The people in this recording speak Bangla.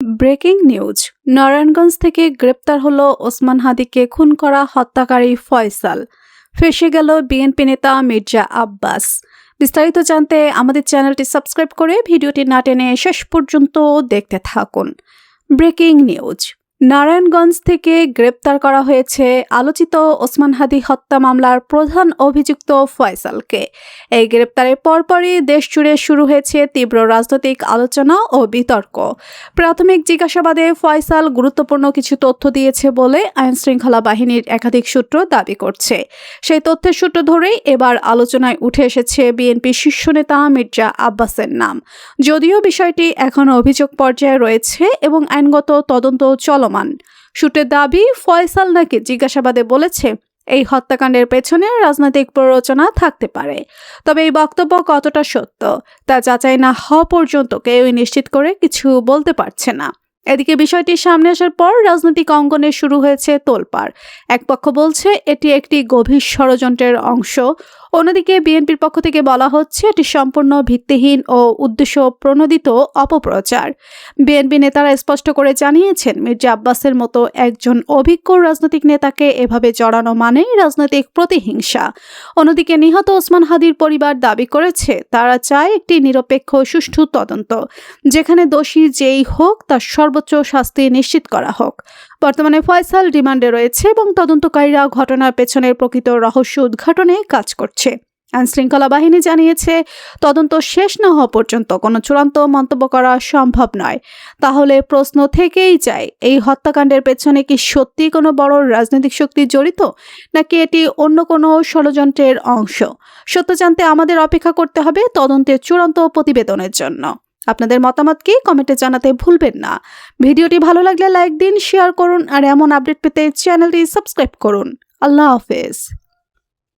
Breaking news. নারায়ণগঞ্জ থেকে গ্রেপ্তার হলো ওসমান হাদিকে খুন করা হত্যাকারী ফয়সাল। ফেঁসে গেল বিএনপি নেতা মির্জা আব্বাস। বিস্তারিত জানতে আমাদের চ্যানেলটি সাবস্ক্রাইব করে ভিডিওটি না টেনে শেষ পর্যন্ত দেখতে থাকুন। Breaking news. নারায়ণগঞ্জ থেকে গ্রেপ্তার করা হয়েছে আলোচিত ওসমান হাদি হত্যা মামলার প্রধান অভিযুক্ত ফয়সালকে। এই গ্রেপ্তারের পরপরই দেশ জুড়ে শুরু হয়েছে তীব্র রাজনৈতিক আলোচনা ও বিতর্ক। প্রাথমিক জিজ্ঞাসাবাদে ফয়সাল গুরুত্বপূর্ণ কিছু তথ্য দিয়েছে বলে আইনশৃঙ্খলা বাহিনীর একাধিক সূত্র দাবি করছে। সেই তথ্যের সূত্র ধরেই এবার আলোচনায় উঠে এসেছে বিএনপি শীর্ষ নেতা মির্জা আব্বাসের নাম। যদিও বিষয়টি এখনও অভিযোগ পর্যায়ে রয়েছে এবং আইনগত তদন্ত চলমান। সূত্রের দাবি, ফয়সাল নাকি জিজ্ঞাসাবাদে বলেছে এই হত্যাকাণ্ডের পেছনে রাজনৈতিক প্ররোচনা থাকতে পারে। তবে এই বক্তব্য কতটা সত্য তা যাচাই না হওয়া পর্যন্ত কেউই নিশ্চিত করে কিছু বলতে পারছে না। এদিকে বিষয়টি সামনে আসার পর রাজনৈতিক অঙ্গনে শুরু হয়েছে তোলপাড়। এক পক্ষ বলছে এটি একটি গভীর ষড়যন্ত্রের অংশ, অন্যদিকে বিএনপির পক্ষ থেকে বলা হচ্ছে এটি সম্পূর্ণ ভিত্তিহীন ও উদ্দেশ্য প্রণোদিত অপপ্রচার। বিএনপি নেতারা স্পষ্ট করে জানিয়েছেন, মির্জা আব্বাসের মতো একজন অভিজ্ঞ রাজনৈতিক নেতাকে এভাবে জড়ানো মানেই রাজনৈতিক প্রতিহিংসা। অন্যদিকে নিহত ওসমান হাদির পরিবার দাবি করেছে তারা চায় একটি নিরপেক্ষ সুষ্ঠু তদন্ত, যেখানে দোষী যেই হোক তার সর্বোচ্চ শাস্তি নিশ্চিত করা হোক। বর্তমানে ফয়সাল রিমান্ডে রয়েছে এবং তদন্তকারীরা ঘটনার পেছনের প্রকৃত রহস্য উদ্ঘাটনে কাজ করছে। আইনশৃঙ্খলা বাহিনী জানিয়েছে তদন্ত শেষ না হওয়া পর্যন্ত কোনো চূড়ান্ত মন্তব্য করা সম্ভব নয়। তাহলে প্রশ্ন থেকেই যায়, এই হত্যাকাণ্ডের পেছনে কি সত্যি কোনো বড় রাজনৈতিক শক্তি জড়িত, নাকি এটি অন্য কোনো ষড়যন্ত্রের অংশ? সত্য জানতে আমাদের অপেক্ষা করতে হবে তদন্তের চূড়ান্ত প্রতিবেদনের জন্য। আপনাদের মতামত কি কমেন্টে জানাতে ভুলবেন না। ভিডিওটি ভালো লাগলে লাইক দিন, শেয়ার করুন আর এমন আপডেট পেতে চ্যানেলটি সাবস্ক্রাইব করুন। আল্লাহ হাফেজ।